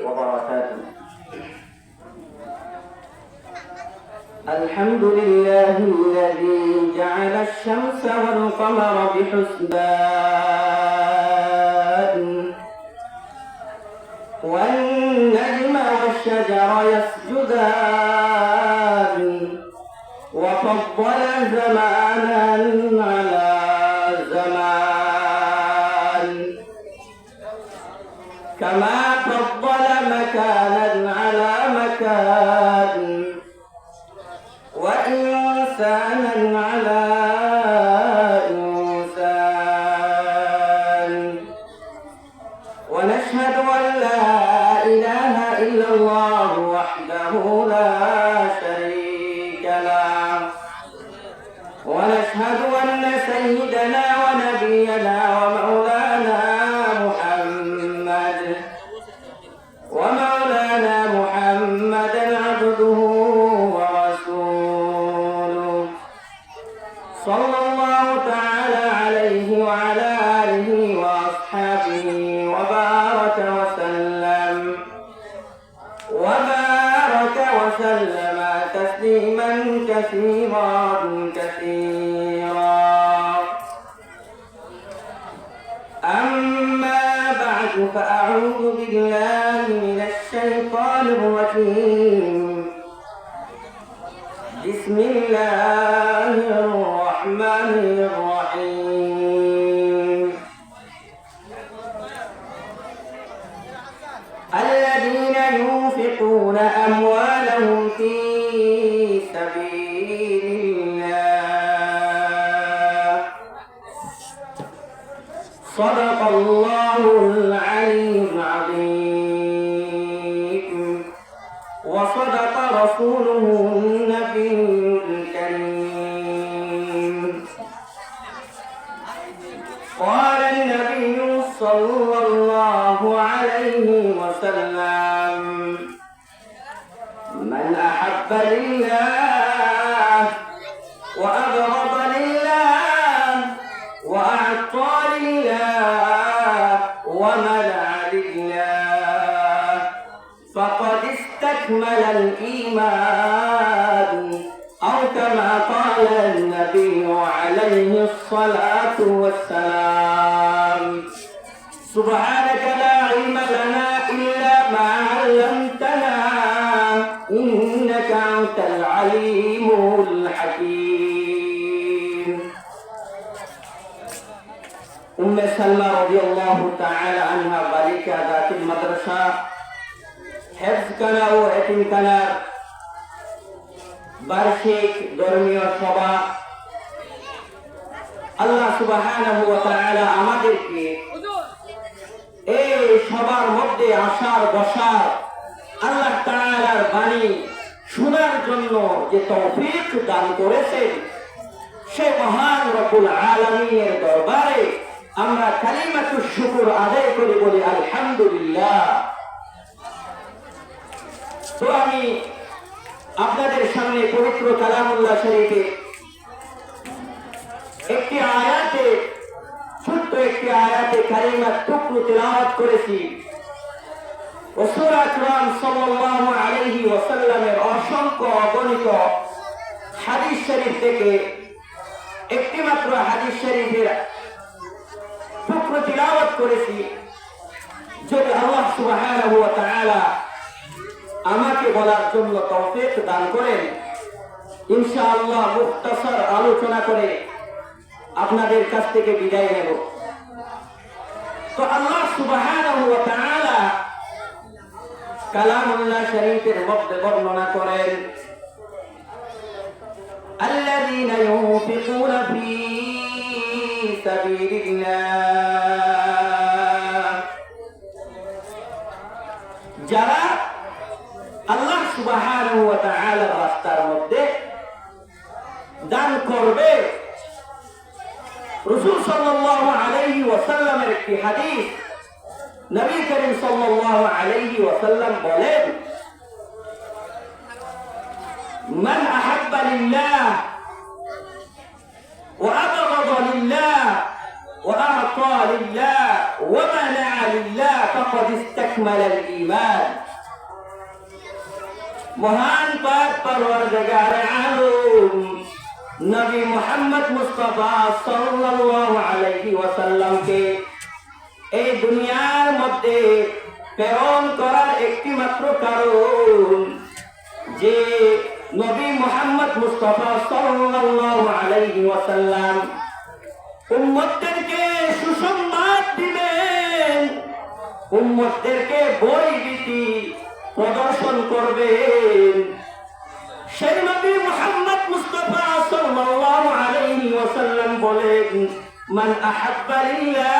وبركاته. الحمد لله الذي جعل الشمس والقمر بحسبان والنجم والشجر يسجدان وفضل زمانا على زمان كما فضل مكانا على مكان وإنسانا على إنسان ونشهد أن لا إله إلا الله وحده لا شريك له ونشهد أن سيدنا ونبينا ومولانا محمدا عبده ورسوله صلى الله تعالى عليه وعلى آله وأصحابه وبارك وسلم تسليما كثيرا أما بعد فأعوذ بالله من الشيطان الرجيم بسم الله الرحمن الرحيم الذين ينفقون أموالهم في سبيل الله صدق الله العلي العظيم وصدق رسوله النبي الكريم قال النبي صلى الله عليه وسلم من أحب لله وأبغض لله وأعطى لله ومنع لله فقد استكمل الإيمان أو كما قال النبي عليه الصلاة والسلام سبحانك لا علم لنا إلا ما علمتنا إنك أنت العليم الحكيم. أم سلمى رضي الله تعالى عنها بالكة ذات المدرسة حفظ كنا ويتم كنا বার্ষিক ধর্মীয় সভা আল্লাহ সুবহানাহু ওয়া তাআলা আমাদেরকে এই সবার মধ্যে আসার বসার আল্লাহ তাআলার বাণী শোনার জন্য যে তৌফিক দান করেছেন সে মহান রব্বুল আলামিনের দরবারে আমরা কালিমাতুশ শুকর আদায় করে বলি আলহামদুলিল্লাহ। তো আমি আপনাদের সামনে পবিত্র কালামুল্লাহ শরীফে ছোট্ট একটি আয়াতে কালিমার টুকরো তেলাওয়াত করেছি। রাসূল আকরাম সাল্লাল্লাহু আলাইহি ওয়াসাল্লামের অসংখ্য অগণিত হাদিস শরীফ থেকে একটি মাত্র হাদিস শরীফের টুকরো তেলাওয়াত করেছি। যদি আল্লাহ সুবহানাহু ওয়া তাআলা আমাকে বলার জন্য তৌফিক দান করেন ইনশাআল্লাহ মুখতাসার আলোচনা করে আপনাদের কাছ থেকে বিদায় নেব। তো আল্লাহ সুবহানাহু ওয়া তাআলা কালামুল্লাহ শরীফের মধ্যে বর্ণনা করেন আল্লাযীনা ইউনফিকুনা ফী সাবিলিল্লাহ, যারা আল্লাহ সুবহানাহু ওয়া তাআলার রাস্তার মধ্যে দান করবে। রাসূল সাল্লাল্লাহু আলাইহি ওয়াসাল্লামের একটি হাদিস, নবী করিম সাল্লাল্লাহু আলাইহি ওয়াসাল্লাম বলেন মান আহাব্বা লিল্লাহ ওয়া আবগাদা লিল্লাহ وأعطى لله ومنع لله فقد استكمل الإيمان মহান পাক পরওয়ারদিগার আলম নবী মুহাম্মদ মুস্তাফা সাল্লাল্লাহু আলাইহি ওয়াসাল্লামকে এই দুনিয়ার মধ্যে প্রেরণ করার একটি মাত্র কারণ যে নবী মুহাম্মদ মুস্তাফা সাল্লাল্লাহু আলাইহি ওয়াসাল্লাম উম্মতদেরকে সুসংবাদ দিবেন, উম্মতদেরকে বই ভীতি প্রদর্শন করবেন। সেই নবী মুহাম্মদ মুস্তাফা সাল্লাল্লাহু আলাইহি ওয়াসাল্লাম বলেন, মান আহাব্বা লিল্লাহ,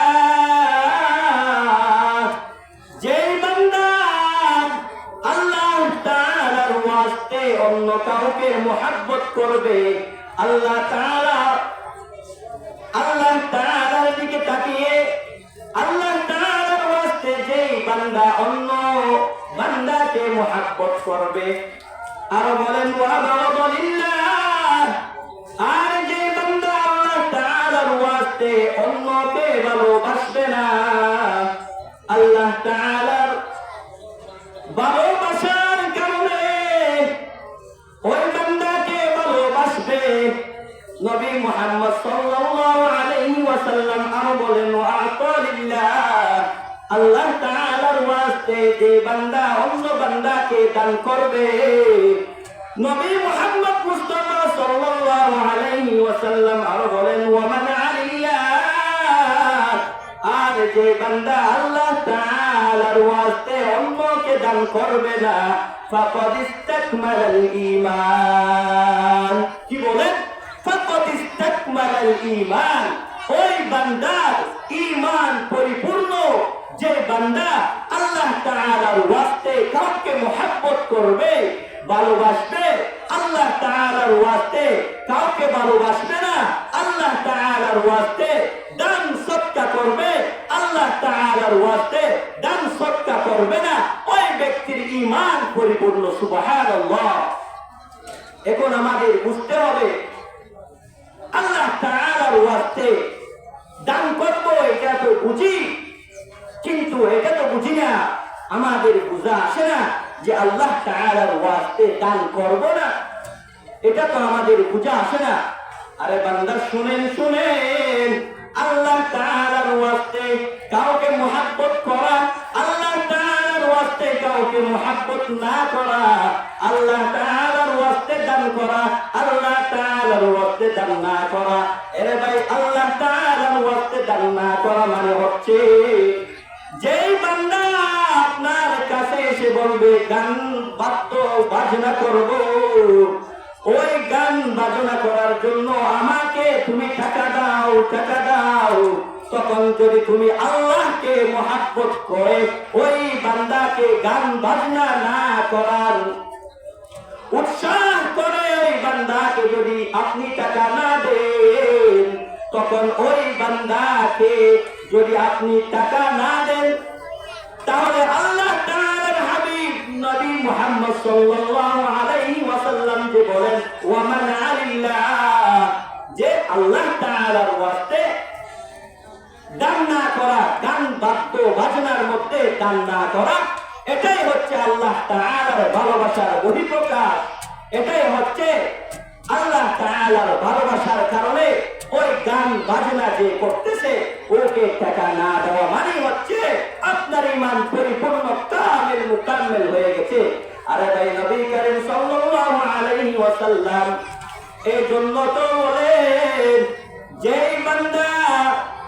যে বান্দা আল্লাহ তাআলার ওয়াস্তে অন্য কাউকে মুহাব্বত করবে, আল্লাহ তাআলার দিকে তাকিয়ে আল্লাহ তাআলার ওয়াস্তে যে বান্দা অন্য বান্দাকে মুহাব্বত করবে, আর বলেন ওয়া বারাকাল্লাহ, আর যে বান্দা আল্লাহ তাআলার ওয়াস্তে অন্যকে ভালোবাসবে না, আল্লাহ তাআলার ভালোবাসার কারণে ওই বান্দাকে ভালোবাসবে। নবী মুহাম্মদ সাল্লাল্লাহু আলাইহি ওয়াসাল্লাম আর বলেন ওয়া'তা লিল্লাহ, আল্লাহ তাআলার ওয়াস্তে যে বান্দা অন্য বান্দাকে দান করবে, নবী মুহাম্মদ মুস্তাফা সাল্লাল্লাহু আলাইহি ওয়াসাল্লাম আর বলেন ওয়া মানআ লিল্লাহ, আর যে বান্দা আল্লাহ তাআলার ওয়াস্তে অন্যকে দান করবে না, ফাকাদ ইসতাকমালাল ঈমান। কি বলেন? ফাকাদ ইসতাকমালাল ঈমান, ওই বান্দার ঈমান পরিপূর্ণ। যে বান্দা আল্লাহ তাআলার ওয়াস্তে কাউকে মুহাব্বত করবে, ভালোবাসবে, আল্লাহ তাআলার ওয়াস্তে কাউকে ভালোবাসবে না, আল্লাহ তাআলার ওয়াস্তে দান সদকা করবে, আল্লাহ তাআলার ওয়াস্তে দান সদকা করবে না, ওই ব্যক্তির ঈমান পরিপূর্ণ। সুবহানাল্লাহ। এখন আমাদের বুঝতে হবে আল্লাহ তাআলার ওয়াস্তে দান করব, এটা তো বুঝি, কিন্তু এটা তো বুঝি না, আমাদের বুঝা আসে না যে আল্লাহ তাআলার ওয়াস্তে দান করব না, এটা তো আমাদের বুঝা আসে না। আরে বান্দা শুনেন, আল্লাহ তাআলার ওয়াস্তে কাউকে মুহাব্বত করা, আল্লাহ তাআলার ওয়াস্তে কাউকে মুহাব্বত না করা, আল্লাহ তাআলার ওয়াস্তে দান করা, আল্লাহ তাআলার ওয়াস্তে দান না করা। এরে ভাই, আল্লাহ তাআলার ওয়াস্তে দান না করা মানে হচ্ছে যেই বান্দা আপনার কাছে এসে বলবে গান বাজনা করব, ওই গান বাজনা করার জন্য আমাকে তুমি টাকা দাও, তখন যদি তুমি আল্লাহকে মুহাব্বত করে ওই বান্দাকে গান বাজনা না করার উৎসাহ করে ওই বান্দাকে যদি আপনি টাকা না দেন, তখন ওই বান্দাকে যদি আপনি টাকা না দেন, তাহলে আল্লাহ তাআলার হাবিব নবী মুহাম্মদ সাল্লাল্লাহু আলাইহি ওয়াসাল্লাম যে বলেন ওয়া মানআ লিল্লাহ, যে আল্লাহ তাআলার ওয়াস্তে দান না করা, গান বাদ্য বাজনার মধ্যে দান না করা, এটাই হচ্ছে আল্লাহ তাআলার ভালোবাসার বহিঃপ্রকাশ। এটাই হচ্ছে আল্লাহ তাআলার ভালোবাসার কারণে ওই গান বাজনা যে করতেছে ওকে টাকা না দেওয়া মানে হচ্ছে আপনার ঈমান পরিপূর্ণ কামিল মুকাম্মেল হয়ে গেছে। আরে ভাই, নবী করিম সাল্লাল্লাহু আলাইহি ওয়াসাল্লাম এই জন্য তো বলেন যেই বান্দা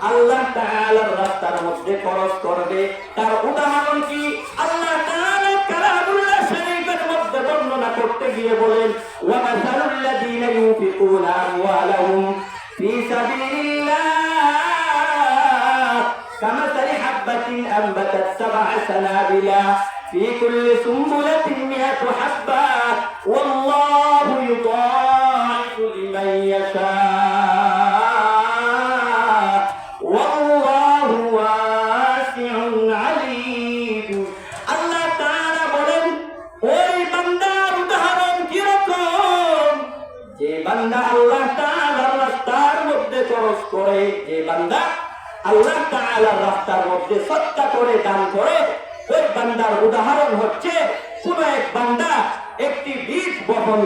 আল্লাহ তাআলার রাস্তার মধ্যে খরচ করবে, তার উদাহরণ কি? আল্লাহ তাআলা কালামুল্লাহ শরীফের মধ্যে বর্ণনা করতে গিয়ে বলেন ওয়া মাসালুল লাযীনা ইউনফিকুনা আমওয়ালাহুম ফি সাবিলিল্লাহ কামাসালি হাববাতিন আনবাতাত সাবআ সানাবিলা ফি কুল্লি সুমবুলাতিন মিআতু হাব্বা ওয়াল্লাহু ইউদাঈফু লিমান ইয়াশা করে। যে বান্দা আল্লাহ তাআলার রাস্তার মধ্যে সদকা করে দান করে, ওই বান্দার উদাহরণ হচ্ছে কোন এক বান্দা একটি বীজ বপন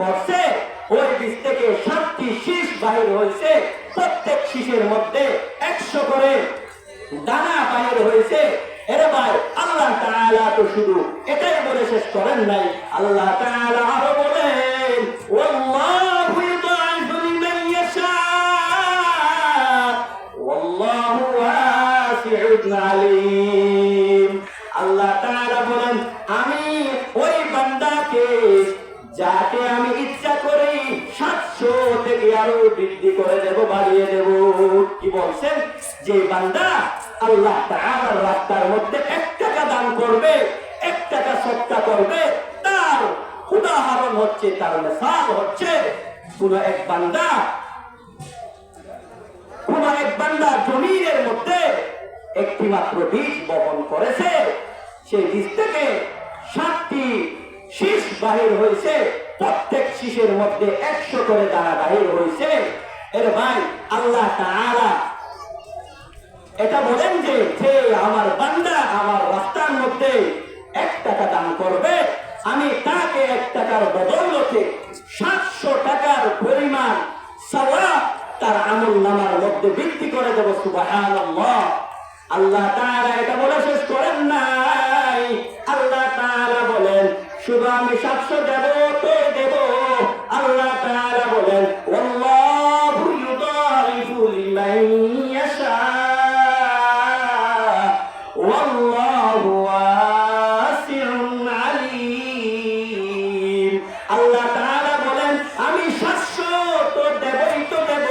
করছে, ওই বীজ থেকে 7টি শীষ বাহির হয়েছে, প্রত্যেক শীষের মধ্যে 100 করে দানা বাহির হয়েছে। এরে ভাই, আল্লাহ তাআলা তো শুধু এটাই বলে শেষ করেন নাই, আল্লাহ তাআলা আরো বলেন ওয়াল্লাহু ইউদাইফু লিমান ইয়াশা ওয়াল্লাহু ওয়াসিউন আলীম। আল্লাহ তাআলা বলেন আমি ওই বান্দাকে যাকে আমি ইচ্ছা করি 700 থেকে আরো বৃদ্ধি করে দেব, বাড়িয়ে দেব। কি বলছেন? যে বান্দা আল্লাহ তাআলার রাস্তার মধ্যে 1 টাকা দান করবে, 1 টাকা সদকা করবে, তার উদাহরণ হচ্ছে, তার মিসাল হচ্ছে কোন এক বান্দা জমিনের মধ্যে একটি মাত্র বীজ বপন করেছে, সেই বীজ থেকে 7টি শীষ বাহির হয়েছে, প্রত্যেক শীষের মধ্যে 100 করে দানা বাহির হয়েছে। এর ভাই, আল্লাহ তাআলা এটা বলেন যে আমার বান্দা আমার রাস্তার মধ্যে 1 টাকা দান করবে, আমি তাকে 1 টাকার বদৌলতে 700 টাকার পরিমাণ সওয়াব তার আমলনামার মধ্যে বৃদ্ধি করে দেব। সুবহানাল্লাহ। আল্লাহ তাআলা এটা বলে শেষ করেন নাই, আল্লাহ তাআলা বলেন শুধু আমি 700 দেব তো দেব। আল্লাহ তাআলা বলেন ওয়াল্লাহু ইউদাইফু লিমান ইয়াশা ওয়াল্লাহু ওয়াসিউন আলীম। আল্লাহ তাআলা বলেন আমি 700 তো দেবই তো দেব।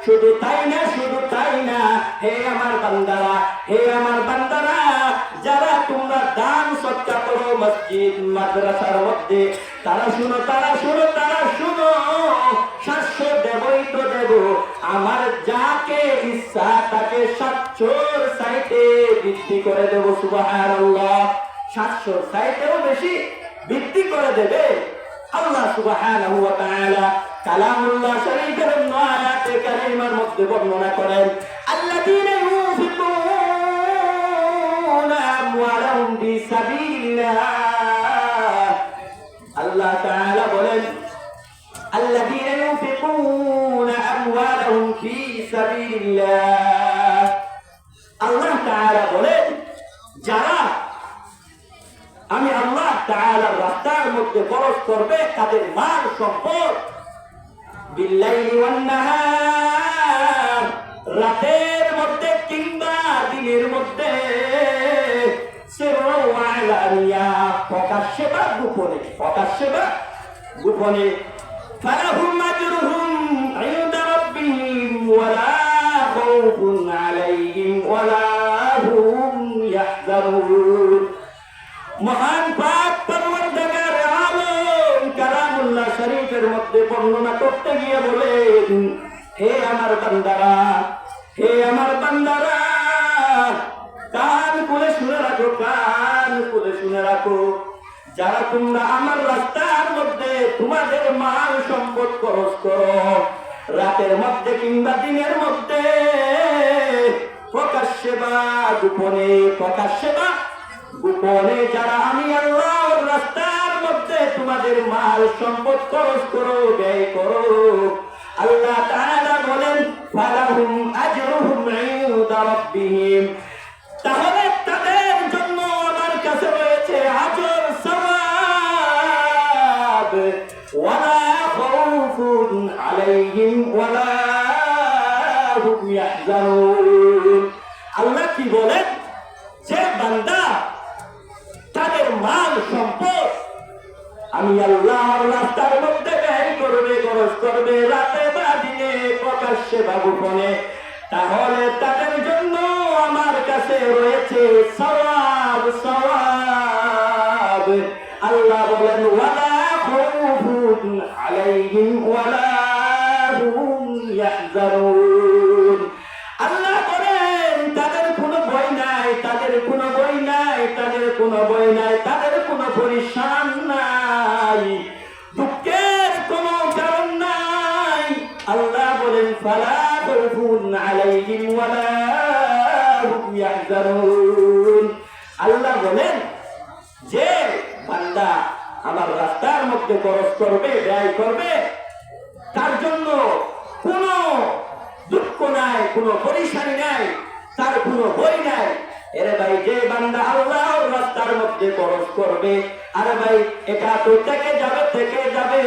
শুধু তাই না, হে আমার বান্দারা, যারা তোমরা দান সদকা করো মসজিদ মাদ্রাসার মধ্যে, তারা শুনো 700 দেবই তো দেব। আমার যাকে ইচ্ছা তাকে 700 সাইতে বৃদ্ধি করে দেব। সুবহানাল্লাহ। 700 সাইতেও বেশি বৃদ্ধি করে দেবে আল্লাহ সুবহানাহু ওয়া তাআলা। কালামুল্লাহ শরীফের আয়াতে কারিমার মধ্যে বর্ণনা করেন আল্লাযীনা ইউনফিকুনা আমওয়ালাহুম ফিসাবিলিল্লাহ। আল্লাহ তাআলা বলেন আল্লাযীনা ইউনফিকুনা আমওয়ালাহুম ফিসাবিলিল্লাহ। আল্লাহ তাআলা বলেন যারা আমি আল্লাহ তাআলার রাস্তার মধ্যে খরচ করবে, তাদের মাল সম্পদ বিল্লাইলি ওয়ান নাহার, রাতের মধ্যে কিংবা দিনের মধ্যে, সিররা ওয়া আলানিয়া, প্রকাশ্যে বা গোপনে, ফালাহুম আজরুহুম ইনদা রাব্বিহিম ওয়ালা খাউফুন আলাইহিম ওয়ালা হুম ইয়াহজানুন। মহান পাক পরওয়ারদিগার আলম কালামুল্লাহ শরীফের মধ্যে বর্ণনা করতে গিয়ে বলেন হে আমার বান্দারা, কান খুলে শুনে রাখো, যারা তোমরা আমার রাস্তার মধ্যে তোমাদের মাল সম্পদ খরচ করো, রাতের মধ্যে কিংবা দিনের মধ্যে, প্রকাশ্যে বা গোপনে যারা আমি আল্লাহর রাস্তার মধ্যে তোমাদের মাল সম্পদ খরচ করো, ব্যয় করো, আল্লাহ তাআলা বলেন ফালাহুম আজরুহুম ইনদা রাব্বিহিম, তাহলে তাদের জন্য আমার কাছে রয়েছে আজর সওয়াব, ওয়ালা খাউফুন আলাইহিম ওয়ালা হুম ইয়াহজানুন। আল্লাহ কি বলেন? যে বান্দা তাদের মাল সম্পদ আমি আল্লাহর রাস্তার মধ্যে ব্যয় করবে, খরচ করবে, রাতে বা দিনে, প্রকাশ্যে বা গোপনে, তাহলে তাদের জন্য আমার কাছে রয়েছে সওয়াব। আল্লাহ বলেন ওয়ালা খাউফুন আলাইহিম ওয়ালা হুম ইয়াহজানুন। আল্লাহ বলেন তাদের কোনো ভয় নাই, তাদের কোনো পরিশান নাই, দুঃখের কোনো কারণ নাই। আল্লাহ বলেন ফালা খাউফুন আলাইহিম عليهم ولا هم يحزنون আল্লাহ বলেন যে বান্দা আমার রাস্তার মধ্যে খরচ করবে, ব্যয় করবে, তার জন্য কোনো দুঃখ নাই, কোনো পরিশানি নাই, তার কোনো ভয় নাই। এরে ভাই, যে বান্দা আল্লাহর রাস্তার মধ্যে খরচ করবে, আরে ভাই এটা তো থেকে যাবে।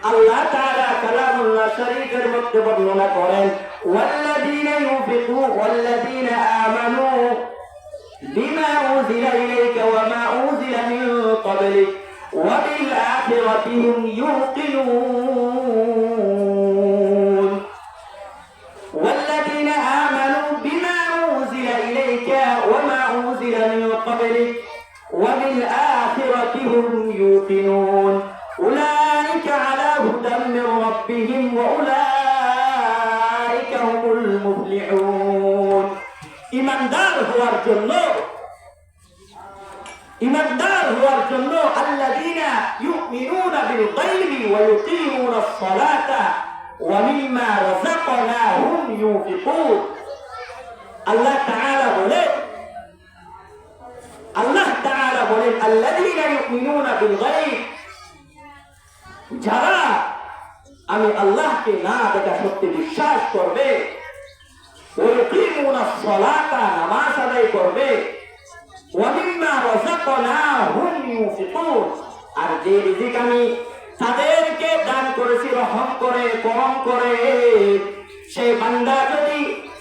আল্লাহ তাআলা কালামুল্লাহ শরীফের মধ্যে বর্ণনা করেন, ওয়াল্লাযীনা ওয়াল্লাযীনা আমানু বিমা উযিলা ইলাইকা ওয়া মা উযিলা মিন ক্বাবলিক ওয়া বিল আখিরাতি হুম ইউকিনুন। ওয়াল্লাযীনা আমানু বিমা উযিলা ইলাইকা ওয়া মা উযিলা মিন ক্বাবলিক ওয়া বিল আখিরাতি হুম ইউকিনুন উলাইকা আলা হুদাম মির রাব্বিহিম ওয়া উলাইকা হুমুল মুফলিহুন। ইমানদার হওয়ার জন্য আল্লাযীনা ইউমিনুনা বিল গায়বি ওয়া ইউকিমুনাস সালাতা ওয়া মিম্মা রাযাকনাহুম ইউনফিকুন। আল্লাহ তাআলা বলেন আল্লাযীনা ইউমিনুনা বিল গায়ব, যারা আমি আল্লাহকে না দেখা সত্যি বিশ্বাস করবে, ওয়া ইউকিমুনাস সালাতা, নামাজ আদায় করবে, ওয়া মিম্মা রাযাকনাহুম ইউনফিকুন, আর যে রিজিক আমি তাদেরকে দান করেছি রহম করে, করম করে, সেই বান্দা যদি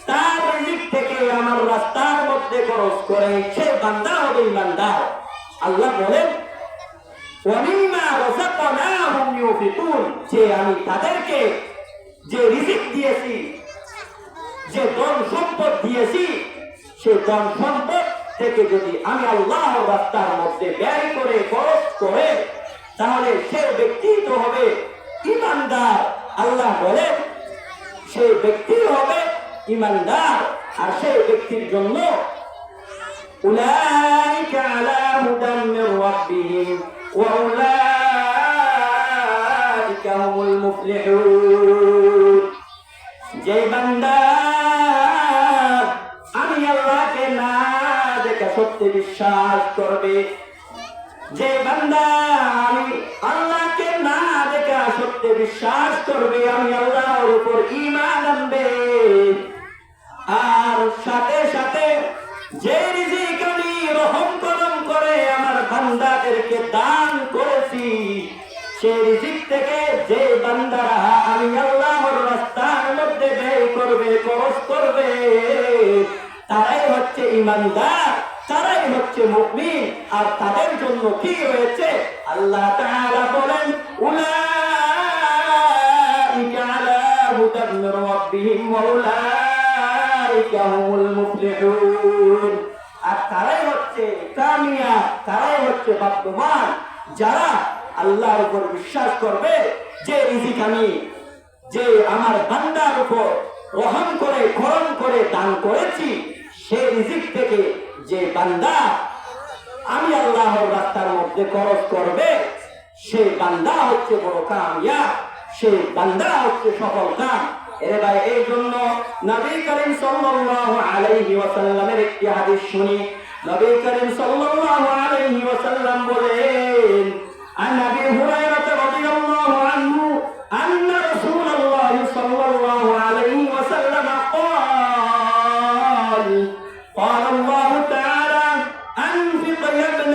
তার রিজিক থেকে আমার রাস্তার মধ্যে খরচ করে, সে বান্দা হবে ইমানদার। আল্লাহ বলেন ওয়া মিম্মা রাযাকনাহুম ইউনফিকুন, যে আমি তাদেরকে যে রিজিক দিয়েছি, যে ধন সম্পদ দিয়েছি, সেই ধন সম্পদ থেকে যদি আমি আল্লাহর রাস্তার মধ্যে ব্যয় করে, খরচ করে, তাহলে সে ব্যক্তি তো হবে ইমানদার। আল্লাহ বলেন সেই ব্যক্তি হবে ইমানদার, আর সেই ব্যক্তির জন্য উলাইকা আলা হুদাম মির রাব্বিহিম ওয়া উলাইকা হুমুল মুফলিহুন। যে বান্দা আমি আল্লাহকে না দেখা সত্যি বিশ্বাস করবে, যে বান্দা আমি আল্লাহকে না দেখা সত্যি বিশ্বাস করবে, আমি আল্লাহর উপর ঈমান আনবে, আর সাথে সাথে যে রিজিক আমি রহম করম করে আমার বান্দাদেরকে দান করেছি, সেই রিজিক থেকে যে বান্দারা আমি আল্লাহর রাস্তার মধ্যে ব্যয় করবে, খরচ করবে, তারাই হচ্ছে ইমানদার, তারাই হচ্ছে মুমিন। আর তাদের জন্য কি রয়েছে? আল্লাহ তাআলা বলেন উলাইকা আলা হুদাম মির রাব্বিহিম ওয়া উলাইকা হুমুল মুফলিহুন। আর তারাই হচ্ছে কামিয়াব, তারাই হচ্ছে ভাগ্যবান, যারা আল্লাহর উপর বিশ্বাস করবে, যে রিজিক আমি যে আমার বান্দার উপর রহম করে, করম করে দান করেছি, সেই রিজিক থেকে যে বান্দা আমি আল্লাহর রাস্তার মধ্যে খরচ করবে, সেই বান্দা হচ্ছে বড় কামিয়াব, সেই বান্দা হচ্ছে সফল কাম। এর ভাই, এই জন্য নবী করিম সাল্লাল্লাহু আলাইহি ওয়াসাল্লামের একটি হাদিস শুনি। নবী করিম সাল্লাল্লাহু আলাইহি ওয়াসাল্লাম বলেন, عن أبي هريرة رضي الله عنه أن رسول الله صلى الله عليه وسلم قال قال الله تعالى أنفق يا ابن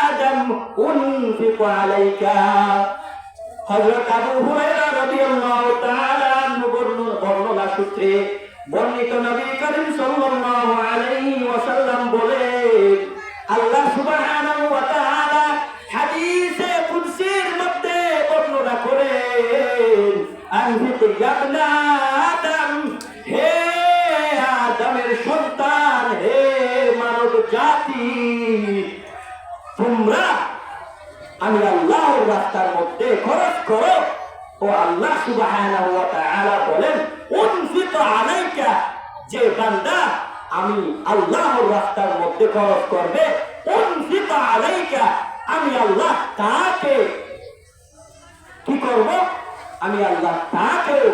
آدم أنفق عليك। হযরত আবু হুরায়রা রাদিয়াল্লাহু তাআলা আনহু বর্ণনা সূত্রে বর্ণিত নবী করিম সাল্লাল্লাহু আলাইহি ওয়াসাল্লাম বলেন, আল্লাহ সুবহানাহু ওয়া তাআলা হাদিসে কুদসির মধ্যে বর্ণনা করেন, আনফিক ইয়া ইবনা আদম, হে আদমের সন্তান, হে মানব জাতি, তোমরা আমি আল্লাহর রাস্তার মধ্যে খরচ করো। ও আল্লাহ সুবহানাহু ওয়া তাআলা বলেন উনফিক আলাইকা, যে বান্দা আমি আল্লাহর রাস্তার মধ্যে খরচ করবে, উনফিক আলাইকা, আমি আল্লাহ তাকে কি করব? আমি আল্লাহ তাকেও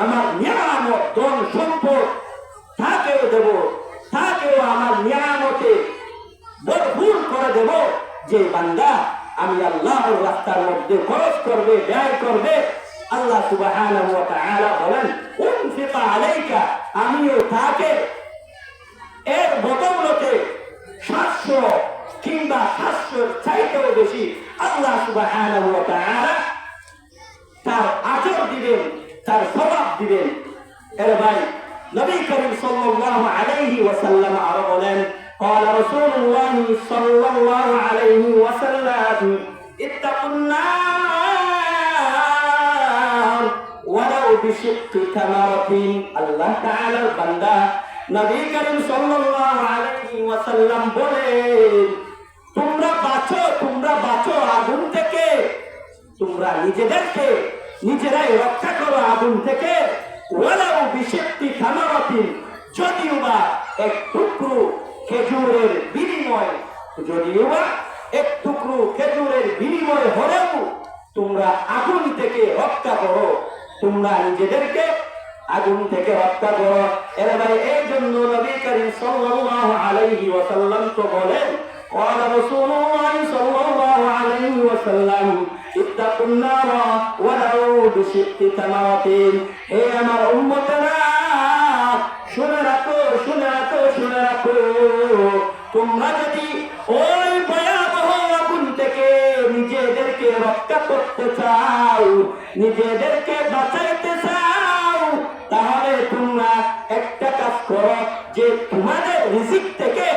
আমার নিয়ামত ধন সম্পদ তাকেও দেব, তাকেও আমার নিয়ামতে ভরপুর করে দেব। যে বান্দা আমি আল্লাহর রাস্তার মধ্যে খরচ করবে, ব্যয় করবে, আল্লাহ সুবহানাহু ওয়া তাআলা বলেন উনফিক আলাইকা, আমিও তাকে এর বদৌলতে 700 কিংবা 700 চাইতেও বেশি আল্লাহ সুবহানাহু ওয়া তাআলা তার আজর দিবেন, তার সওয়াব দিবেন। এর ভাই নবী করিম সাল্লাল্লাহু আলাইহি ওয়াসাল্লাম আরো বলেন قال رسول الله صلى الله عليه وسلم اتقوا النار ولو بشق تمرة। আল্লাহ তাআলার বান্দা নবী করিম সাল্লাল্লাহু আলাইহি ওয়াসাল্লাম বলেন তোমরা বাঁচো আগুন থেকে, তোমরা নিজেদেরকে নিজেরাই রক্ষা করো আগুন থেকে। ওয়ালাউ বিশিক্কি তামারাতিন, যদিও বা এক টুকরো খেজুরের বিনিময়, যদিও বা এক টুকরো খেজুরের বিনিময় হলেও তোমরা আগুন থেকে রক্ষা করো, তোমরা নিজেদেরকে আগুন থেকে রক্ষা করো। এর ভাই এই জন্য নবী করিম সাল্লাল্লাহু আলাইহি ওয়াসাল্লাম তো বলেন قال رسول الله صلى الله عليه وسلم اتقوا النار ولو بشق تمرة। হে আমার উম্মতেরা শুনে রাখো, তোমরা যদি ওই ভয়াবহ আগুন থেকে নিজেদেরকে রক্ষা করতে চাও, নিজেদেরকে বাঁচাইতে চাও, তাহলে তোমরা একটা কাজ করো, যে তোমাদের রিজিক থেকে,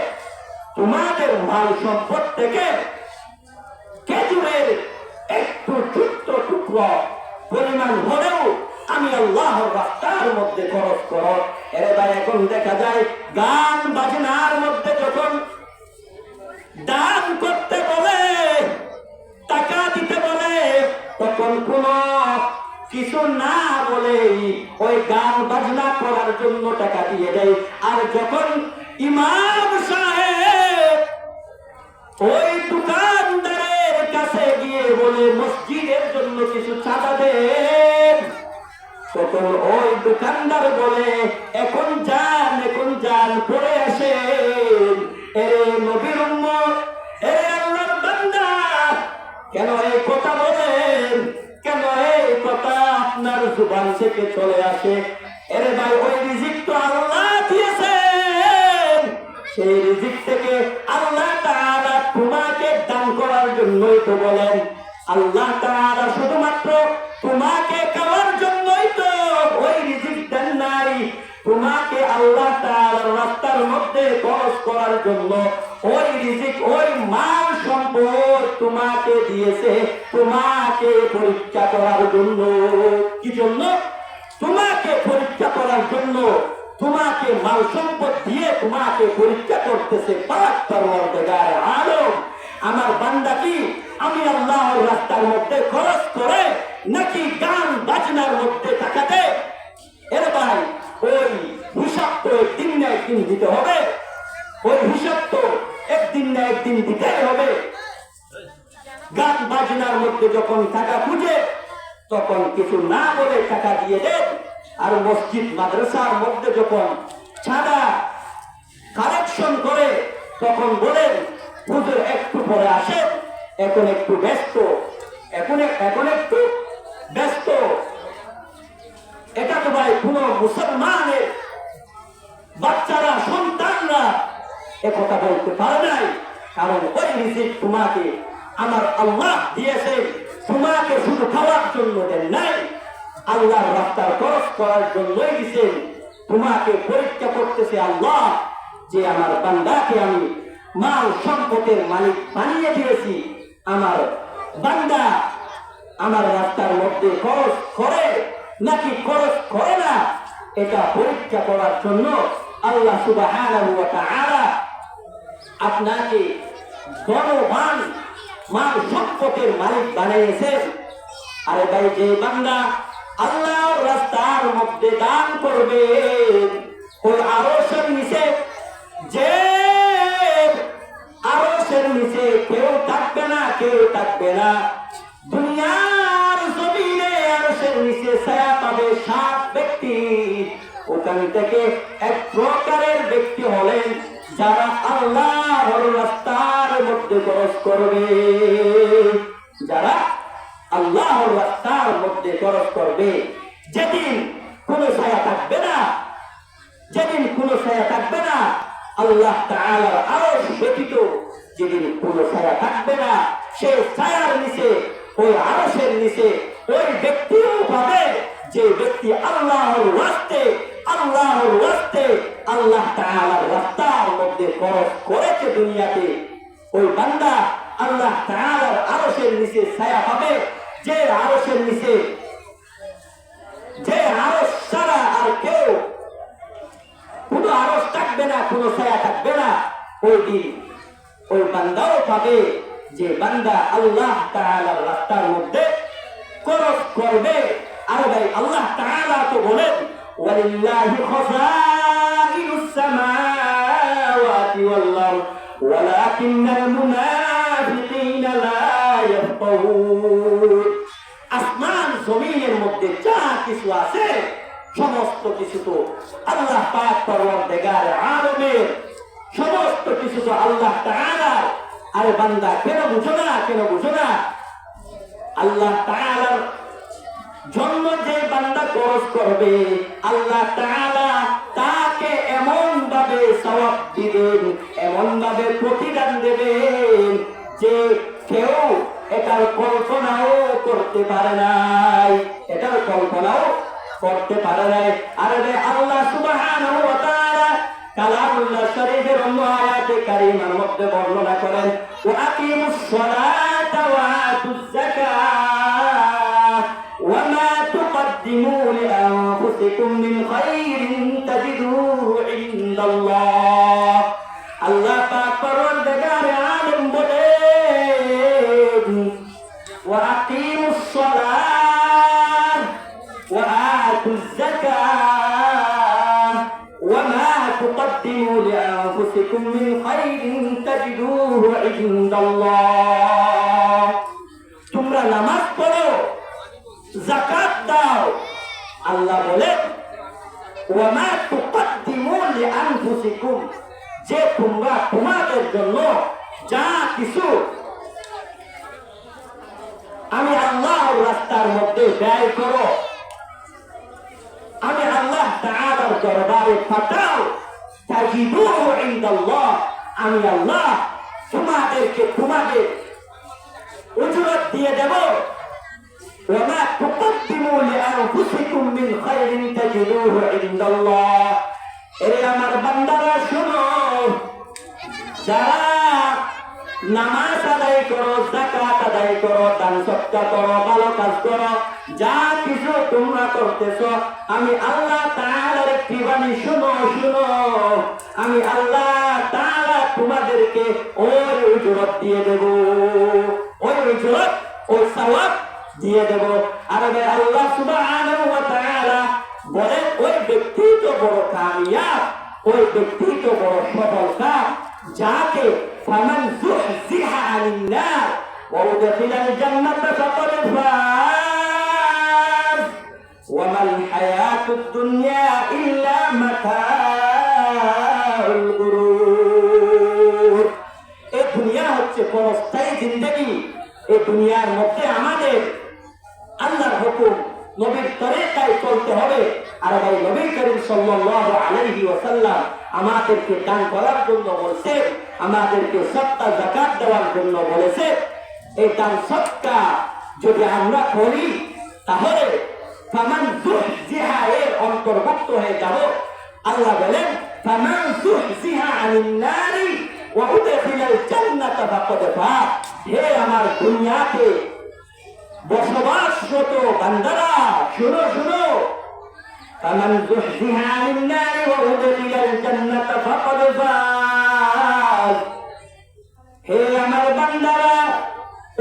তোমাদের মাল সম্পদ থেকে খেজুরের একটু ছোট্ট টুকরো পরিমাণ হলেও আমি আল্লাহর রাস্তার মধ্যে খরচ করো। এরে ভাই এখন দেখা যায় গান বাজনার মধ্যে যখন দান করতে বলে, টাকা দিতে বলে, তখন কোন কিছু না বলে ওই গান বাজনা করার জন্য টাকা দিয়ে দেয়। আর যখন ইমাম সাহেব ওই দোকানদারের কাছে গিয়ে বলে মসজিদের জন্য কিছু চাঁদা দেন, তখন ওই দোকানদার বলে এখন যান পড়ে আসেন। এরে নবীর উম্মত, এরে আল্লাহর বান্দা, কেন এই কথা বলেন, কেন এই কথা আপনার জুবান থেকে চলে আসে? এরে ভাই ওই রিজিক তো আল্লাহ দিয়েছেন, সেই রিজিক থেকে আল্লাহ তাআলা তোমাকে দান করার জন্যই তো বলেন। আল্লাহ তাআলা শুধুমাত্র তোমাকে খাওয়ার জন্যই তো ওই রিজিক দেন নাই, তোমাকে আল্লাহ তাআলার রাস্তার মধ্যে খরচ করার জন্য ওই রিজিক, ওই মাল সম্পদ তোমাকে দিয়েছে তোমাকে পরীক্ষা করার জন্য। কি জন্য? তোমাকে পরীক্ষা করার জন্য, তোমাকে মাল সম্পদ দিয়ে তোমাকে পরীক্ষা করতেছে পাক পরওয়ারদিগার আলম। আমার বান্দা কি আমি আল্লাহর রাস্তার মধ্যে খরচ করে নাকি গান বাজনার মধ্যে টাকা দেয়? এর ভাই ওই হিসাব তো একদিন না একদিন দিতে হবে, ওই হিসাব তো একদিন না একদিন দিতেই হবে। গান বাজনার মধ্যে যখন টাকা খুঁজে তখন কিছু না বলে টাকা দিয়ে দেন, আর মসজিদ মাদ্রাসার মধ্যে যখন চাঁদা কালেকশন করে তখন বলেন হুজুর একটু পরে আসেন, এখন একটু ব্যস্ত, এখন একটু ব্যস্ত। এটা তো ভাই কোন মুসলমানের বাচ্চারা, সন্তানরা একথা বলতে পারে নাই, কারণ ওই রিজিক তোমাকে আমার আল্লাহ দিয়েছে, তোমাকে শুধু খাওয়ার জন্য দেন নাই, আল্লাহর রাস্তার খরচ করার জন্যই দিয়েছেন। তোমাকে পরীক্ষা করতেছে আল্লাহ যে আমার বান্দাকে আমি মাল সম্পদের মালিক বানিয়ে দিয়েছি, আমার বান্দা আমার রাস্তার মধ্যে খরচ করে নাকি খরচ করে না, এটা পরীক্ষা করার জন্য আল্লাহ সুবহানাহু ওয়া তাআলা আপনাকে ধনবান মাল সম্পদের মালিক বানিয়েছেন। আরে ভাই যে বান্দা আল্লাহর রাস্তার মধ্যে দান করবে, ওই আরশের নিচে, যে আরশের নিচে কেউ থাকবে না, কেউ থাকবে না। দুনিয়ার জমিনে আরশের নিচে ছায়া পাবে 7 ব্যক্তি, ওখান থেকে এক প্রকারের ব্যক্তি হলেন যারা আল্লাহর রাস্তার মধ্যে খরচ করবে, যারা আল্লাহর রাস্তার মধ্যে খরচ করবে। যেদিন কোনো ছায়া থাকবে না, যেদিন কোনো ছায়া থাকবে না, আল্লাহ তাআলার আরশ ব্যতীত যেদিন কোনো ছায়া থাকবে না, সেই ছায়ার নিচে, ওই আরশের নিচে ওই ব্যক্তিও পাবে যে ব্যক্তি আল্লাহর রাস্তে, আল্লাহর রাস্তে, আল্লাহ তাআলার রাস্তার মধ্যে খরচ করেছে দুনিয়াতে। ওই বান্দা আল্লাহ তাআলার আরশের নিচে ছায়া পাবে, যে আরশের নিচে, যে আরশ ছাড়া আর কেউ কোনো আরশ থাকবে না, কোনো ছায়া থাকবে না। ওই দিন ওই বান্দাও পাবে যে বান্দা আল্লাহ তাআলার রাস্তার মধ্যে খরচ করবে। আর ভাই আল্লাহ তাআলা তো বলেন ওয়ালিল্লাহি খাযাইনুস সামাওয়াতি ওয়াল আরদ ওয়ালাকিন্নাল মুনাফিকিনা লা ইয়াফকাহুন। আসমান জমিনের মধ্যে যা কিছু আছে সমস্ত কিছু তো আল্লাহ পাক পরওয়ারদিগার আলমের, সমস্ত কিছু তো আল্লাহ তাআলার। আরে বান্দা কেন বুঝো না, কেন বুঝো না? আল্লাহ তাআলার জন্য যে বান্দা খরচ করবে, আল্লাহ তাআলা তাকে এমন ভাবে সওয়াব দিবেন, এমন ভাবে প্রতিদান দেবেন যে কেউ এটার কল্পনাও করতে পারে নাই, এটার কল্পনাও করতে পারে নাই। আরে আল্লাহ সুবহানাহু ওয়া তাআলা কালামুল্লাহ শরীফের অন্য আয়াতে কারিমার মধ্যে বর্ণনা করেন ওয়া আকিমুস সালাতা ওয়া আতুজ যাকাত ওয়া মা তুকদ্দিমু লিআনফুসিকুম মিন খায়রিন তাজিদুহু ইনদাল্লাহ। আল্লাহ পাক পরওয়ারদিগার আলম বলেন ওয়া আকিমুস সালাত ওয়া আতুজ যাকাত ওয়া মা তুকদ্দিমু লিআনফুসিকুম মিন খায়রিন তাজিদুহু ইনদাল্লাহ। তোমরা নামাজ পড়ো, যাকাত দাও। আল্লাহ বলেন ওয়া মা তুকদ্দিমু লিআনফুসিকুম, যে তোমরা তোমাদের জন্য যা কিছু আমি আল্লাহর রাস্তার মধ্যে ব্যয় করো, আমি আল্লাহ তাআলার দরবারে পাঠাও, তাজিদুহু ইনদাল্লাহ, আমি আল্লাহ তোমাদেরকে তোমাদের উজরত দিয়ে দেব। ওয়া মা তুকদ্দিমু লিআনফুসিকুম মিন খায়রিন তাজিদুহু ইনদাল্লাহ। এরে আমার বান্দারা শোনো, যারা নামাজ আদায় করো, যাকাত আদায় করো, দান সদকা করো, ভালো কাজ করো, যা কিছু তোমরা করতেছো, আমি আল্লাহ তাআলার একটি বাণী শুনো, শুনো, আমি আল্লাহ তাআলা তোমাদেরকে ওই উজরত দিয়ে দেব, ওই উজরত, ওই সওয়াব দিয়ে দেব। আর আল্লাহ সুবহানাহু ওয়া তাআলা বলেন ওই ব্যক্তি তো বড় কামিয়াব, ওই ব্যক্তি তো বড় সফলকাম, যাকে ফামান যুহজিহা আনিন নার ওয়া উদখিলাল জান্নাতা ফাকাদ ফাজ ওয়া মাল হায়াতুদ দুনিয়া ইল্লা মাতাউল গুরুর। এই দুনিয়া হচ্ছে ক্ষণস্থায়ী জিন্দেগি। এই দুনিয়ার মধ্যে আমাদের আল্লাহর হুকুম, নবীর তরিকায় চলতে হবে। আর ভাই নবী করিম সাল্লাল্লাহু আলাইহি ওয়াসাল্লাম আমাদেরকে দান করার জন্য বলেছে, আমাদেরকে সদকা যাকাত দেওয়ার জন্য বলেছে। এই দান সদকা যদি আমরা করি তাহলে ফামান যুহজিহা এর অন্তর্ভুক্ত হয়ে যাব। আল্লাহ বলেন ফামান যুহজিহা আনিন নারি ওয়া উদখিলাল জান্নাতা ফাকাদ ফাজ। হে আমার দুনিয়াতে বসবাসরত বান্দারা শুনো, শুনো, ফামান যুহজিহা আনিন নারি ওয়া উদখিলাল জান্নাতা ফাকাদ ফাজ। হে আমার বান্দারা,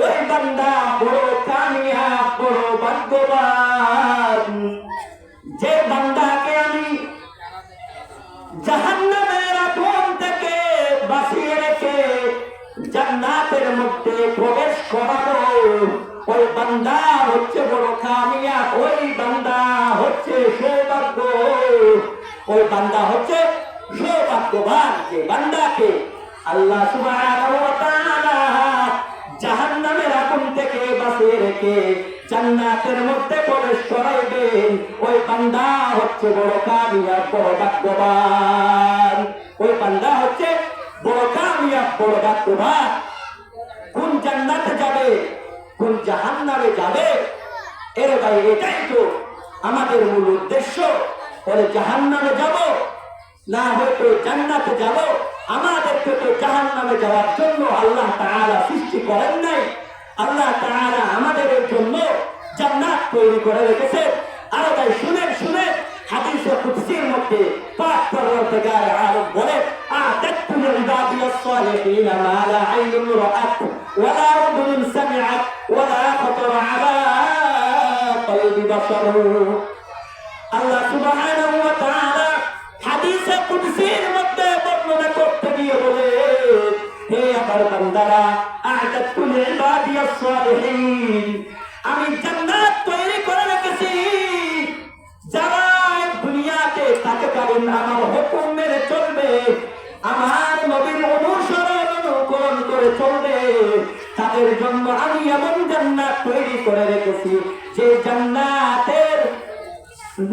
ওই বান্দা বড় কামিয়াব, বড় ভাগ্যবান, যে বান্দাকে আমি জাহান্নামের আগুন থেকে বাঁচিয়ে রেখে জান্নাতের মধ্যে প্রবেশ করাবো। ওই বান্দা হচ্ছে বড় কামিয়াব, ওই বান্দা হচ্ছে ওই বান্দা হচ্ছে সৌভাগ্যবান যে বান্দাকে আল্লাহ সুবহানাহু ওয়া তাআলা জাহান্নামের আগুন থেকে বাঁচিয়ে রেখে জান্নাতের মধ্যে প্রবেশ করাইবেন। ওই বান্দা হচ্ছে বড় কামিয়াব, বড় ভাগ্যবান। ওই বান্দা হচ্ছে বড় কামিয়াব, বড় ভাগ্যবান। কোন জান্নাতে যাবে, কোন জাহান্নামে যাবে, এর ভাই এটাই তো আমাদের মূল উদ্দেশ্য। ওরে জাহান্নামে যাব না হয়তো জান্নাতে যাব। আমাদেরকে তো জাহান্নামে যাওয়ার জন্য আল্লাহ তাআলা সৃষ্টি করেন নাই। আল্লাহ তাআলা আমাদের জন্য জান্নাত তৈরি করে রেখেছে। আর তাই শুনেন শুনেন, হাদিসে কুদসির মধ্যে পাক পরবর্তীকার আরব বলে, আ'তাদতু লি'ইবাদিয়াস সালিহিন মা লা আইনুন রাআত ওয়া লা উযুনুন সামি'আত ওয়া লা খাতারা আলা কলবি বাশার। আল্লাহ সুবহানাহু ওয়া তাআলা হাদিসে কুদসির মধ্যে বর্ণনা করতে গিয়ে বলে, হে আমার বান্দারা, আ'তাদতু লি'ইবাদিয়াস সালিহিন, আমি জান্নাত তৈরি করে রেখেছি যারা দুনিয়াতে তাকে পারেন আমার হুকুম মেনে চলবে, আমার নবীর অনুসরণ অনুকরণ করে চলবে, তাদের জন্য আমি এমন জান্নাত তৈরি করে রেখেছি যে জান্নাতের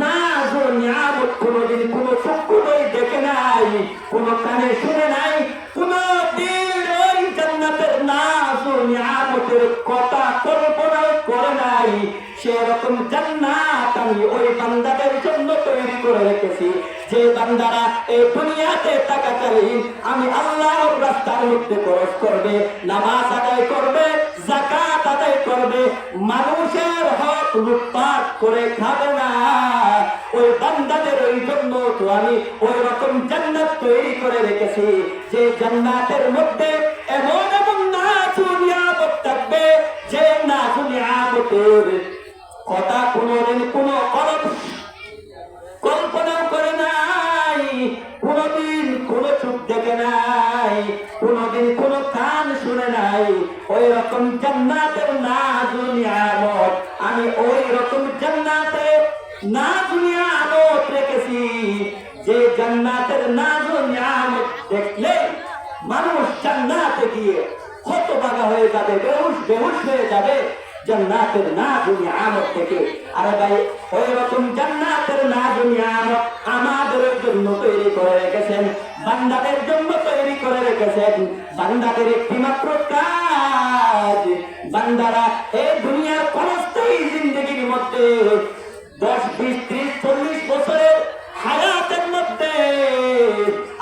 নাজ ও নিয়ামত কোনদিন কোন চক্ষু দেখে নাই, কোন কানে শুনে নাই, কোন দিন ওই জান্নাতের নাজ ও নিয়ামতের কথা কল্পনা করে নাই। সেরকম জান্নাত আমি ওই বান্দাদের জন্য তৈরি করে রেখেছি যে বান্দারা এই দুনিয়াতে থাকাকালীন আমি আল্লাহর রাস্তার মধ্যে খরচ করবে, নামাজ আদায় করবে, যাকাত আদায় করবে, মানুষের হক লুটপাট করে খাবে না। ওই বান্দাদের ওই জন্য তো আমি ওই রকম জান্নাত তৈরি করে রেখেছি যে জান্নাতের মধ্যে এমন এমন নাজ ও নিয়ামত থাকবে যে নাজ ও নিয়ামতের কথা কোনদিন কোন কল্পনা করে নাই, কোনদিন কোন চোখ দেখে নাই, কোনদিন কোন কান শুনে নাই। ওই রকম জান্নাতের নাজ ও নিয়ামত আমি ওই রকম জান্নাতে নাজ ও নিয়ামত রেখেছি যে জান্নাতের নাজ ও নিয়ামত দেখলে মানুষ জান্নাতে গিয়ে হতভাগা হয়ে যাবে, বেহুশ হয়ে যাবে জান্নাতের নাজ ও নিয়ামত থেকে। আরে ভাই, ওই রকম জান্নাতের নাজ ও নিয়ামত আমাদের জন্য তৈরি করে রেখেছেন, বান্দাদের জন্য তৈরি করে রেখেছেন। বান্দাদের একটি মাত্র কাজ, বান্দারা এই দুনিয়ার ক্ষণস্থায়ী জিন্দেগির মধ্যে 10, 20, 30, 40 বছরের হায়াতের মধ্যে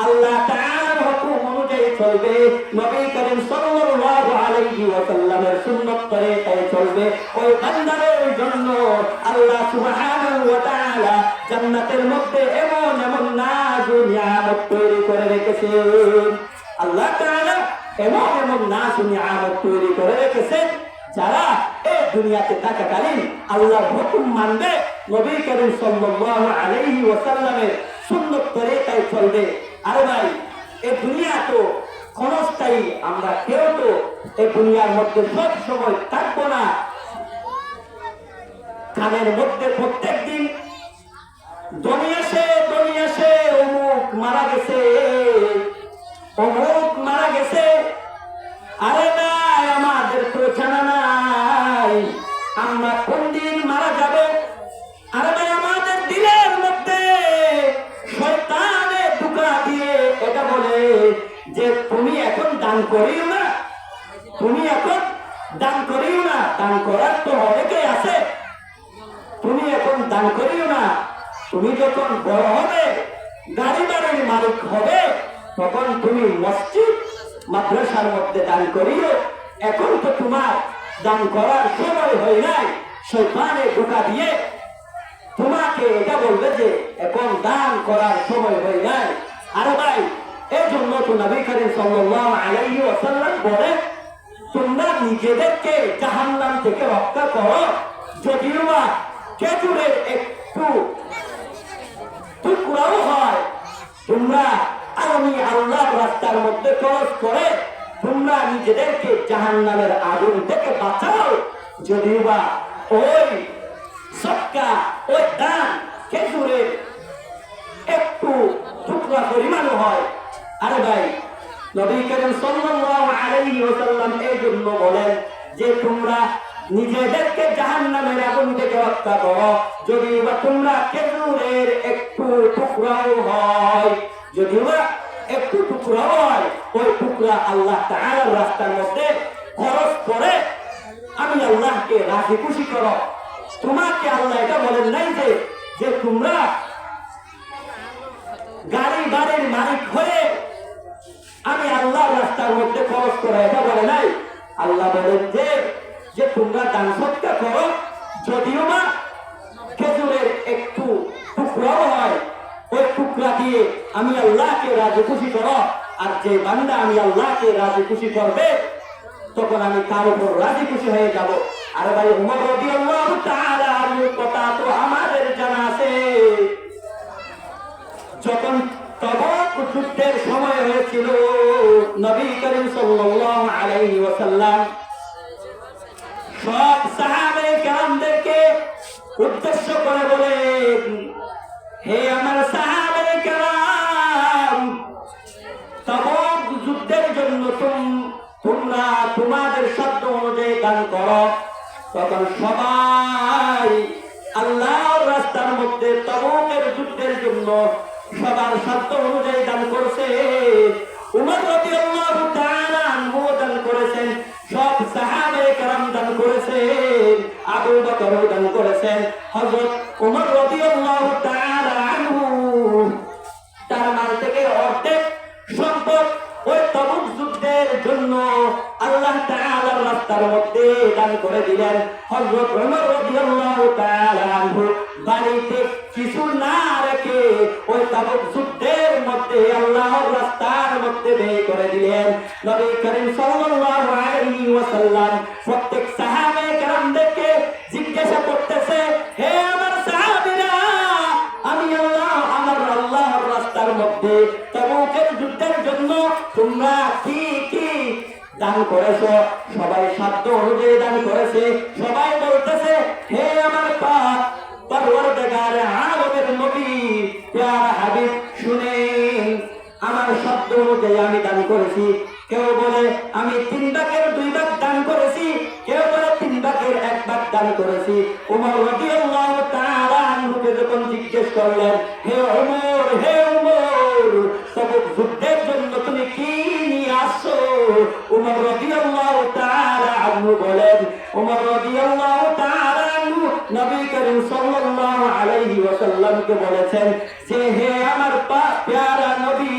আল্লাহ তাআলার হুকুম অনুযায়ী চলবে, নবী করিম সাল্লাল্লাহু আলাইহি ওয়াসাল্লামের সুন্নাত তরিকায় চলবে। ওই বান্দাদের জন্য আল্লাহ সুবহানাহু ওয়া তাআলা জান্নাতের মধ্যে এমন এমন নাজ ও নিয়ামত তৈরি করে রেখেছেন। আল্লাহ তাআলা এমন এমন নাজ ও নিয়ামত তৈরি করে রেখেছেন যারা এই দুনিয়াতে থাকাকালীন আল্লাহর হুকুম মানবে, নবী করিম সাল্লাল্লাহু আলাইহি ওয়াসাল্লামের সুন্নাত তরিকায় চলবে। আরে ভাই, এই দুনিয়া তো ক্ষণস্থায়ী, আমরা কেউ তো এই দুনিয়ার মধ্যে সব সময় থাকবো না। কানের মধ্যে প্রত্যেক দিন ধ্বনি আসে, অমুক মারা গেছে, অমুক মারা গেছে। আরে ভাই, আমাদের তো জানা নাই আমরা কোন দিন মারা যাব। আরে ভাই, আমাদের দিলের মধ্যে শয়তানে ধোঁকা দিয়ে এটা বলে যে তুমি এখন দান করিও না, তুমি এখন দান করিও না, দান করার তো অনেকেই আছে, তুমি এখন দান করিও না, তুমি যখন বড় হবে, গাড়ি বাড়ির মালিক হবে, তখন তুমি মসজিদ মাদ্রাসার মধ্যে দান করিও। এখন তো তোমার দান করার সময় হয় নাই। শয়তানে ধোঁকা দিয়ে তোমাকে এটা বলবে যে এখন দান করার সময় হয় নাই। আরে ভাই, এই জন্য তো নবী করিম সাল্লাল্লাহু আলাইহি ওয়াসাল্লাম বলে, তোমরা নিজেদেরকে জাহান্নাম থেকে রক্ষা করো, যদিও বা খেজুরের একটু টুকরাও হয়, তোমরা আমি আল্লাহর রাস্তার মধ্যে খরচ করে তোমরা নিজেদেরকে জাহান্নামের আগুন থেকে বাঁচাও। যদিও বা ওই সদকা, ওই দান খেজুরের একটু টুকরা পরিমাণও হয়। আরে ভাই, নবী করিম সাল্লাল্লাহু আলাইহি ওয়াসাল্লাম এই জন্য বলেন যে তোমরা নিজেদেরকে জাহান্নামের আগুন থেকে রক্ষা করো যদি বা তোমরা খেজুরের একটু টুকরাও হয়, যদি বা একটু টুকরা হয়, ওই টুকরা আল্লাহ তাআলার রাস্তার মধ্যে খরচ করে আমি আল্লাহকে রাজি খুশি করো। তোমাকে আল্লাহ এটা বলেন নাই যে তোমরা গাড়ি বাড়ির মালিক হয়ে আমি আল্লাহর রাস্তার মধ্যে খরচ করো, এটা বলে নাই। আল্লাহ বলেন যে তোমরা দান সৎকার করো যদিও বা খেজুরের একটু টুকরাও হয়, ওই টুকরা দিয়ে আমি আল্লাহকে রাজি খুশি করো। আর যে বান্দা আমি আল্লাহকে রাজি খুশি করবে তখন আমি তার উপর রাজি খুশি হয়ে যাব। আর ভাই, উমর রাদিয়াল্লাহু তাআলা আনহুর কথা তো আমাদের জানা আছে। যখন তবুক যুদ্ধের সময় হয়েছিল, নবী করিম সাল্লাল্লাহু আলাইহি ওয়াসাল্লাম সব সাহাবায়ে কেরামদেরকে উদ্দেশ্য করে বলেন, হে আমার সাহাবায়ে কেরাম, তবুক যুদ্ধের জন্য তোমরা তোমাদের সাধ্য অনুযায়ী দান করো। তখন সবাই আল্লাহর রাস্তার মধ্যে তবুকের যুদ্ধের জন্য সবার সাধ্য অনুযায়ী দান করছে। উমর রাদিয়াল্লাহু তাআলা আনহু দান করেছেন, সব সাহাবায়ে কেরাম দান করেছেন, আবু বকর দান করেছেন, হযরত উমর রাদিয়াল্লাহু তাআলা আনহু তার মাল থেকে অর্ধেক সম্পদ ওই তবুক যুদ্ধের জন্য আল্লাহ তাআলার রাস্তার মধ্যে দান করে দিলেন। হযরত ওমর রাদিয়াল্লাহু তাআলা আনহু বাড়িতে কিছু না রেখে ওই তবুক যুদ্ধের মধ্যে আল্লাহর রাস্তার মধ্যে ব্যয় করে দিলেন। নবী করিম সাল্লাল্লাহু আলাইহি ওয়াসাল্লাম প্রত্যেক সাহাবায়ে কেরামদেরকে জিজ্ঞাসা করতেছে, হে আমার সাহাবীরা, আমি আল্লাহর রাস্তার মধ্যে তবুকের যুদ্ধের জন্য তোমরা কি কি দান করেছো? সবাই সাধ্য অনুযায়ী দান করেছে। সবাই বলতেছে, হে আমার পরওয়ারদিগার আলমের নবী, প্যারা হাবিব, শুনেন, আমার সাধ্য অনুযায়ী আমি দান করেছি। কেউ বলে আমি 3 ভাগের 2 ভাগ দান করেছি, কেউ বলে 3 ভাগের 1 ভাগ দান করেছি। ওমর রাদিয়াল্লাহু তাআলা আনহুকে যখন জিজ্ঞেস করলেন, হে ওমর, তবুক যুদ্ধের জন্য তুমি কি নিয়ে আসছো? ওমর রাদিয়াল্লাহু তাআলা আনহু বলেন, ওমর রাদিয়াল্লাহু তাআলা আনহু নবী করিম সাল্লাল্লাহু আলাইহি ওয়াসাল্লামকে বলেছেন যে, হে আমার প্যারা নবী,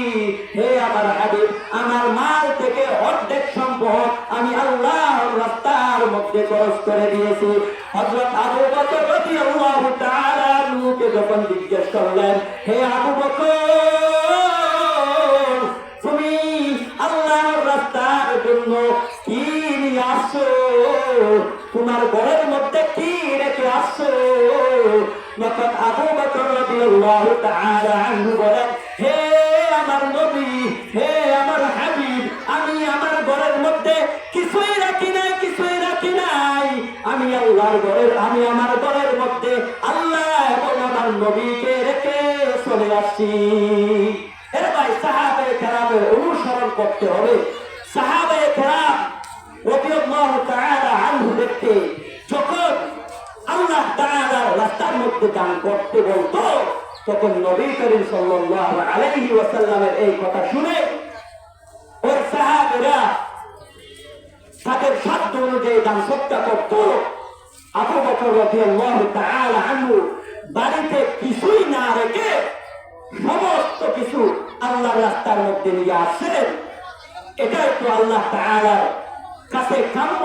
হে আমার হাবিব, আমার মাল থেকে অর্ধেক সম্পদ আমি আল্লাহর রাস্তার মধ্যে খরচ করে দিয়েছি। হযরত আবু বকর রাদিয়াল্লাহু তাআলা আনহুকে যখন জিজ্ঞেস করলেন, হে আবু বকর, তুমি আল্লাহর রাস্তার জন্য কি নিয়ে আসছো? তোমার ঘরের মধ্যে কি রেখে আসছো? তখন আবু বকর রাদিয়াল্লাহু তাআলা আনহু বলেন, হে আমার নবী, হে আমার হাবিব, আমি আমার ঘরের মধ্যে কিছুই রাখি নাই। আমি আমার ঘরের মধ্যে আল্লাহ এবং আমার নবীকে রেখে চলে আসছি। এর ভাই, সাহাবায়ে কেরামের অনুসরণ করতে হবে। সাহাবায়ে কেরাম রাদিয়াল্লাহু তাআলা আনহুদেরকে যখন আল্লাহ তাআলার রাস্তার মধ্যে দান করতে বলতো, তখন নবী করিম সাল্লাল্লাহু আলাইহি ওয়াসাল্লামের এই কথা শুনে ওই সাহাবীরা তাদের সাধ্য অনুযায়ী দান সৎকার করত। আবু বকর রাদিয়াল্লাহু তাআলা আনহু বাড়িতে কিছুই না রেখে সমস্ত কিছু আল্লাহর রাস্তার মধ্যে নিয়ে আসেন। এটাই তো আল্লাহ তাআলার কাছে কাম্য।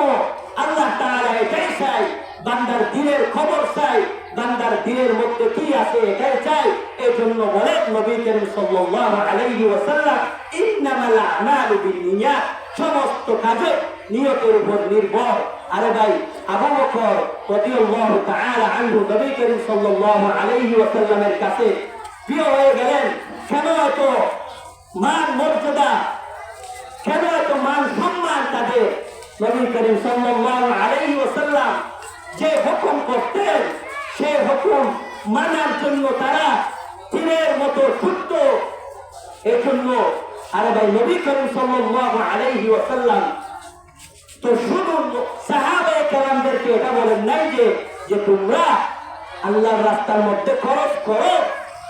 আল্লাহ তাআলা এটাই চাই, বান্দার দিলের খবর চাই, বান্দার দিলের মধ্যে কি আছে এটাই চাই। এই জন্য বলেন নবী করিম সাল্লাল্লাহু আলাইহি ওয়াসাল্লাম, ইন্নামাল আমালু বিন্নিয়াত, সমস্ত কাজে নিয়তের উপর নির্ভর। আরে ভাই, আবু বকর রাদিয়াল্লাহু তাআলা আনহু নবী করিম সাল্লাল্লাহু আলাইহি ওয়াসাল্লামের কাছে প্রিয় হয়ে গেলেন। কেন এত মান মর্যাদা, কেন এত মান সম্মান তাদের? নবী করিম সাল্লাল্লাহু আলাইহি ওয়াসাল্লাম যে হুকুম করতেন, সেই হুকুম মানার জন্য তারা তীরের মতো ক্ষুদ্র। এই জন্য আরে ভাই নবী করিম সাল্লাল্লাহু আলাইহি ওয়াসাল্লাম তো শুধু সাহাবায়ে কেরামদেরকে এটা বলেন নাই যে তোমরা আল্লাহর রাস্তার মধ্যে খরচ করো,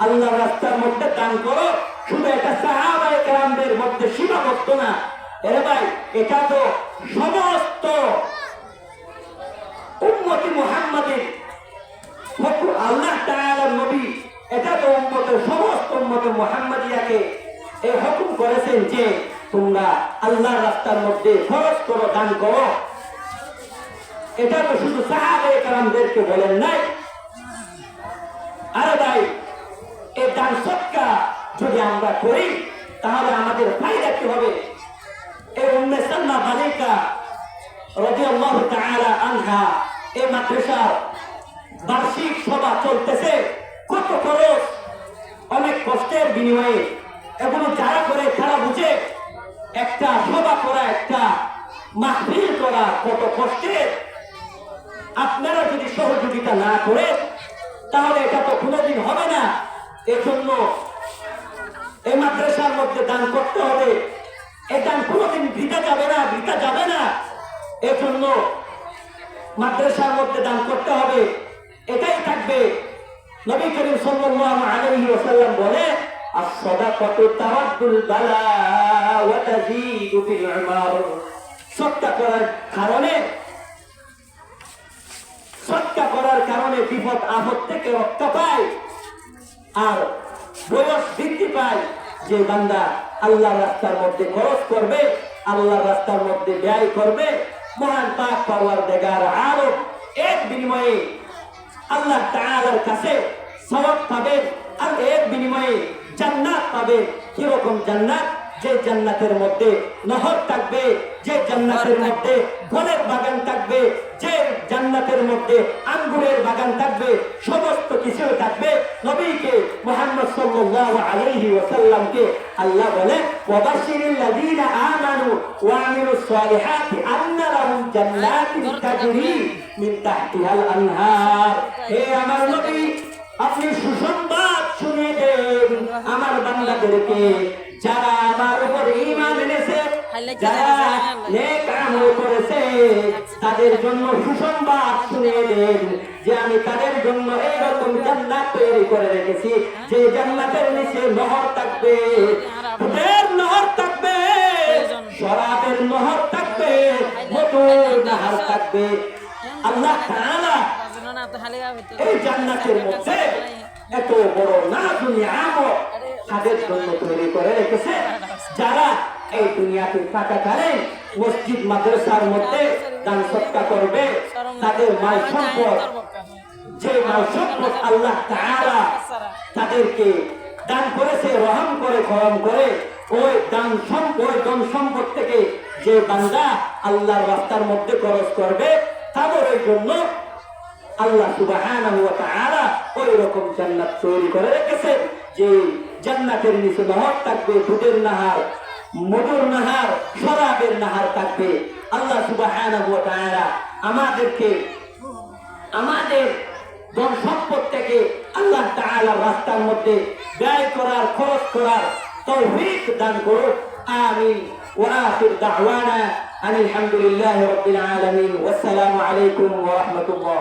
আল্লাহর রাস্তার মধ্যে দান করো, শুধু এটা সাহাবায়ে কেরামদের মধ্যে সীমাবদ্ধ না। আরে ভাই এটা তো সমস্ত উম্মতি মুহাম্মাদের হুকুম। আল্লাহ তাআলার নবী এটা তো উম্মতের সমস্ত উম্মতে মুহাম্মাদিয়াকে এই হুকুম করেছেন যে তোমরা আল্লাহর রাস্তার মধ্যে খরচ করো, দান করো। এটা তো শুধু সাহাবায়ে কেরামদেরকে বলেন নাই। আরে ভাই এই দান সদকা যদি আমরা করি তাহলে আমাদের ফায়দা কি হবে? এই উম্মে সালমা বালিকা রাদিয়াল্লাহু তাআলা আনহা এই মাদ্রাসার বার্ষিক সভা চলতেছে, কত খরচ, অনেক কষ্টের বিনিময়ে এগুলো যারা করে তারা বুঝে একটা সভা করা, একটা মাহফিল করা কত কষ্টের। আপনারা যদি সহযোগিতা না করেন তাহলে এটা তো কোনোদিন হবে না। এজন্য এই মাদ্রাসার মধ্যে দান করতে হবে। এই দান কোনোদিন বৃথা যাবে না, বৃথা যাবে না। এজন্য মাদ্রাসার মধ্যে দান করতে হবে, এটাই থাকবে। নবী করিম সাল্লাল্লাহু আলাইহি ওয়াসাল্লাম বলে as-সাদাকাতু তারাদ্দুল বালা ওয়া তাযীদু ফিল উমার। সদকা করার কারণে বিপদ আপদ থেকে রক্ষা পায় আর বয়স বৃদ্ধি পায়। যে বান্দা আল্লাহর রাস্তার মধ্যে খরচ করবে, আল্লাহর রাস্তার মধ্যে ব্যয় করবে, মহান পাক পরওয়ারদিগার আলম এর বিনিময়ে আল্লাহ তাআলার কাছে সওয়াব পাবে আর এর বিনিময়ে জান্নাত পাবে। কিরকম জান্নাত? যে জান্নাতের মধ্যে নহর থাকবে, যে জান্নাতের মধ্যে ফলের বাগান থাকবে, যে জান্নাতের মধ্যে আঙ্গুরের বাগান থাকবে, সমস্ত কিছু থাকবে। নবীকে মুহাম্মদ সাল্লাল্লাহু আলাইহি ওয়াসাল্লামকে আল্লাহ বলে ওয়াবাশশিরিল লাযীনা আমানু ওয়া আমিলুস সালিহাতি আন্না লাহুম জান্নাতুন তাজরি মিন তাহতিহাল আনহার। হে আমার নবী, আপনি সুসংবাদ শুনিয়ে দেন আমার বান্দাদেরকে যারা আমার উপর ঈমান এনেছে, যারা নেক আমল করেছে, তাদের জন্য সুসংবাদ শুনিয়ে দেন যে আমি তাদের জন্য এইরকম জান্নাত তৈরি করে রেখেছি, যে জান্নাতের নিচে নহর থাকবে, দুধের নহর থাকবে, শরাবের নহর থাকবে, মধুর নহর থাকবে। আল্লাহ তাআলা এই জান্নাতের মধ্যে এত বড় নাজুল নিয়ামত তাদের জন্য তৈরি করে রেখেছে যারা এই দুনিয়াতে থাকাকালীন মসজিদ মাদ্রাসার মধ্যে দান সদকা করবে। তাদের মাল সম্পদ, যে মাল সম্পদ আল্লাহ তাআলা তাদেরকে দান করেছে, রহম করে, করম করে, ওই দান সম্পদ, ধন সম্পদ থেকে যে বান্দা আল্লাহর রাস্তার মধ্যে খরচ করবে তাদের জন্য আল্লাহ সুবহানাহু ওয়া তাআলা ওই রকম জান্নাত তৈরি করে রেখেছে যে জান্নাতের নিচে নহর থাকবে, দুধের নাহার, মধুর নাহার, শরাবের নাহার থাকবে। আল্লাহ সুবহানাহু ওয়া তাআলা আমাদেরকে আমাদের ধন সম্পদ থেকে আল্লাহ তাআলার রাস্তার মধ্যে ব্যয় করার, খরচ করার তৌফিক দান করুন। আমিন। ওয়া আখির দাওয়ানা আনিল হামদুলিল্লাহি রাব্বিল আলামিন। ওয়াসসালামু আলাইকুম ওয়া রাহমাতুল্লাহ।